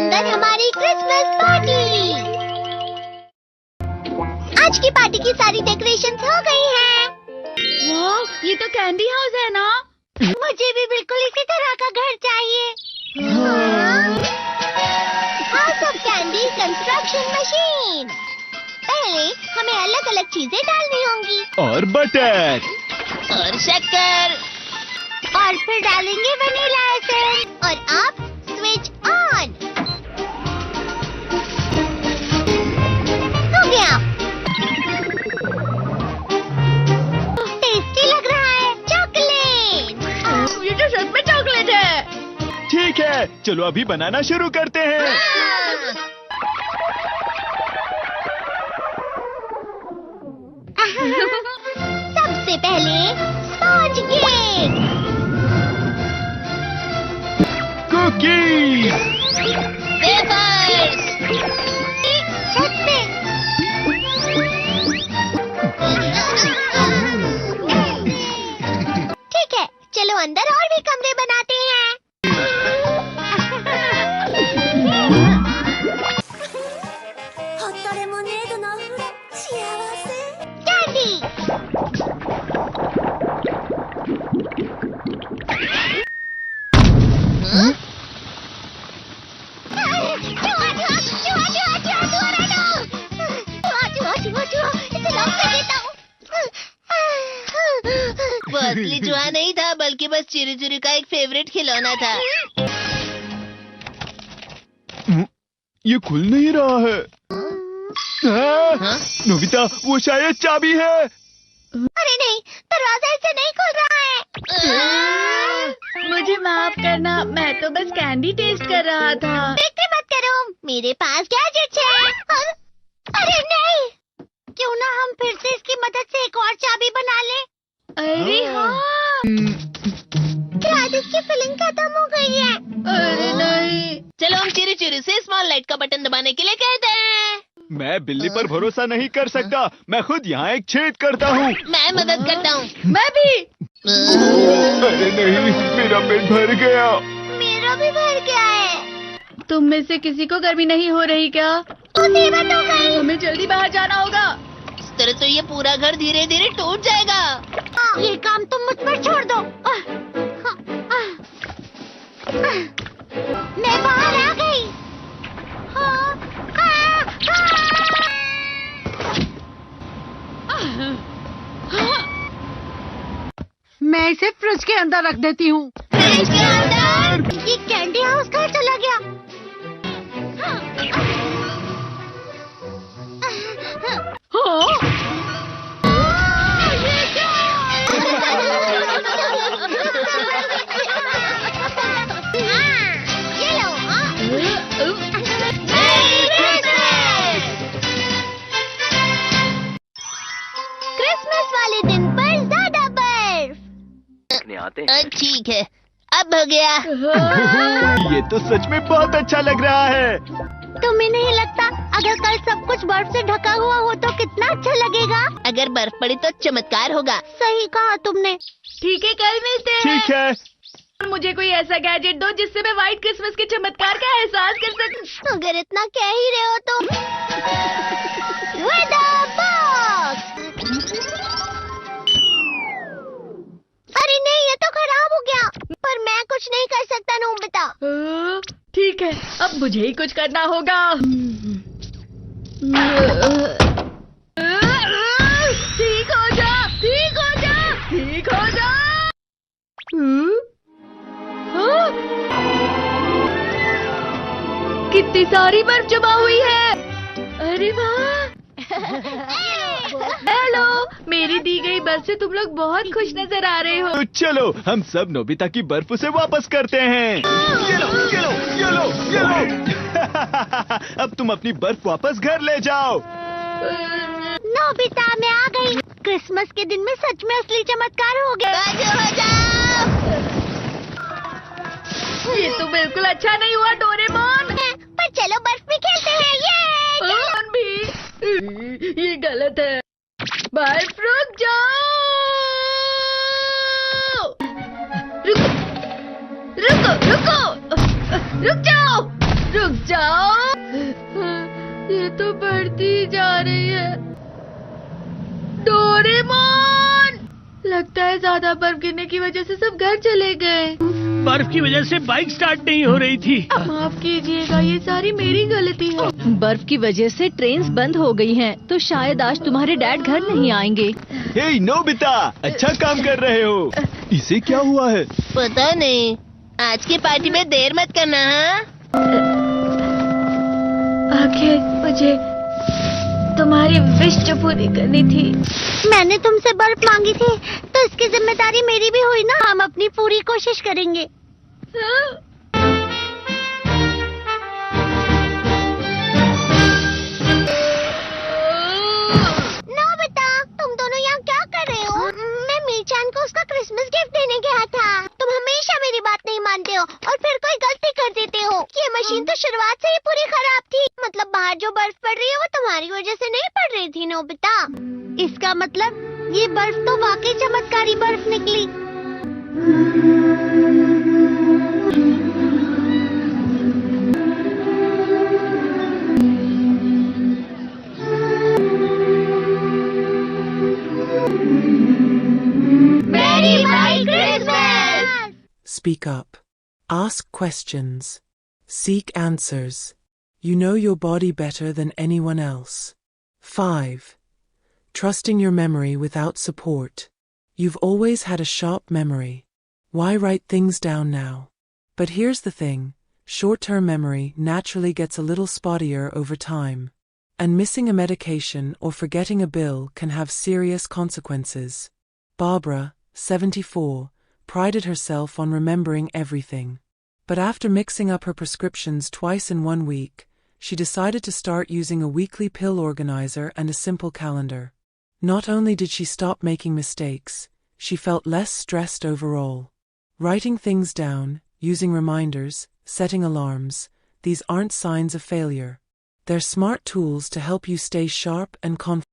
अंदर हमारी Christmas party. आज की पार्टी की सारी डेकोरेशंस हो गई हैं। वाह, ये तो कैंडी हाउस है ना? मुझे भी बिल्कुल इसी तरह का घर चाहिए। House of candy construction machine. पहले हमें अलग अलग चीजें डालनी होंगी और बटर और शक्कर, और फिर डालेंगे वनीला एसेंस और अब स्विच ऑन। हो गया। टेस्टी लग रहा है। चॉकलेट। ये तो सच में चॉकलेट है। ठीक है, चलो अभी बनाना शुरू करते हैं। सबसे पहले स्पॉन्ज केक, कुकीज, वेफर्स, छत पे। ठीक है, चलो अंदर और भी कमरे बनाते हैं। कैंडी। वो असली चूहा नहीं था, बल्कि बस चिरू चिरू का एक फेवरेट खिलौना था। ये खुल नहीं रहा है। नोबिता, वो शायद चाबी है। अरे नहीं, दरवाजा ऐसे नहीं खुल रहा है। मुझे माफ करना, मैं तो बस कैंडी टेस्ट कर रहा था। फिक्र मत करो, मेरे पास गैजेट्स है। अरे नहीं, क्यों ना हम फिर से इसकी मदद से एक और चाबी बना लें। अरे हाँ। शायद इसकी फिलिंग खत्म हो गई है। अरे नहीं। चलो हम चिरू चिरू से स्मॉल लाइट का बटन दबाने के लिए कहते हैं। मैं बिल्ली पर भरोसा नहीं कर सकता। मैं खुद यहाँ एक छेद करता हूँ। मैं मदद करता हूँ। मैं भी। अरे नहीं, मेरा पेट भर गया। मेरा भी भर गया है। तुम में से किसी को गर्मी नहीं हो रही क्या? मुसीबत हो गई। हमें जल्दी बाहर जाना होगा। इस तरह तो ये पूरा घर धीरे धीरे टूट जाएगा। ये काम तुम मुझ पर छोड़ दो। मैं बाहर आ गई। मैं इसे फ्रिज के अंदर रख देती हूँ। फ्रिज के अंदर? ये कैंडी हाउस कहाँ चला गया? ये लो। क्रिसमस वाले दिन पर ज्यादा बर्फ। ठीक है, अब हो गया। ये तो सच में बहुत अच्छा लग रहा है। तुम्हें नहीं लगता अगर कल सब कुछ बर्फ से ढका हुआ हो तो कितना अच्छा लगेगा? अगर बर्फ पड़ी तो चमत्कार होगा। सही कहा तुमने। ठीक है, कल मिलते हैं। ठीक है। मुझे कोई ऐसा गैजेट दो जिससे मैं व्हाइट क्रिसमस के चमत्कार का एहसास कर सकूं। अगर इतना कह ही रहे हो तो वेदर बॉक्स। अरे नहीं, ये तो खराब हो गया। पर मैं कुछ नहीं कर सकता नोबिता। ठीक है, अब मुझे ही कुछ करना होगा। ठीक हो जा, ठीक हो जा, ठीक हो जा। कितनी सारी बर्फ जमा हुई है। अरे वाह। हेलो, मेरी दी गई बर्फ से तुम लोग बहुत खुश नजर आ रहे हो। तो चलो हम सब नोबिता की बर्फ उसे वापस करते हैं। ये लो, ये लो, ये लो, ये लो। अब तुम अपनी बर्फ वापस घर ले जाओ। नोबिता, मैं आ गई। क्रिसमस के दिन में सच में असली चमत्कार हो गया। ये तो बिल्कुल अच्छा नहीं हुआ डोरेमोन। पर चलो बर्फ में खेलते हैं। ये भी ये गलत है। बर्फ रुक जाओ। रुको रुको रुको, रुक जाओ। रुक जाओ। ये तो बढ़ती ही जा रही है। डोरेमोन! लगता है ज्यादा बर्फ गिरने की वजह से सब घर चले गए। बर्फ की वजह से बाइक स्टार्ट नहीं हो रही थी। माफ कीजिएगा, ये सारी मेरी गलती है। बर्फ की वजह से ट्रेन्स बंद हो गई हैं, तो शायद आज तुम्हारे डैड घर नहीं आएंगे। हे नोबिता, अच्छा काम कर रहे हो। इसे क्या हुआ है? पता नहीं। आज की पार्टी में देर मत करना, हाँ? आखिर मुझे तुम्हारी विश जो पूरी करनी थी। मैंने तुमसे बर्फ मांगी थी, तो इसकी जिम्मेदारी मेरी भी हुई ना। हम अपनी पूरी कोशिश करेंगे। नोबिता, तुम दोनों यहाँ क्या कर रहे हो? मैं मीरचान को उसका क्रिसमस गिफ्ट देने गया था। तुम हमेशा मेरी बात नहीं मानते हो और फिर कोई गलती कर देते हो। ये मशीन तो शुरुआत से ही पूरी खराब थी। मतलब बाहर जो बर्फ पड़ रही है वो तुम्हारी वजह से नहीं पड़ रही थी नोबिता। इसका मतलब ये बर्फ तो वाकई चमत्कारी बर्फ निकली। मेरी भाई Christmas. Speak up. Ask questions. Seek answers. You know your body better than anyone else. 5. Trusting your memory without support. You've always had a sharp memory. Why write things down now? But here's the thing. Short-term memory naturally gets a little spottier over time. And missing a medication or forgetting a bill can have serious consequences. Barbara, 74, prided herself on remembering everything. But after mixing up her prescriptions twice in 1 week, she decided to start using a weekly pill organizer and a simple calendar. Not only did she stop making mistakes, she felt less stressed overall. Writing things down, using reminders, setting alarms, these aren't signs of failure. They're smart tools to help you stay sharp and confident.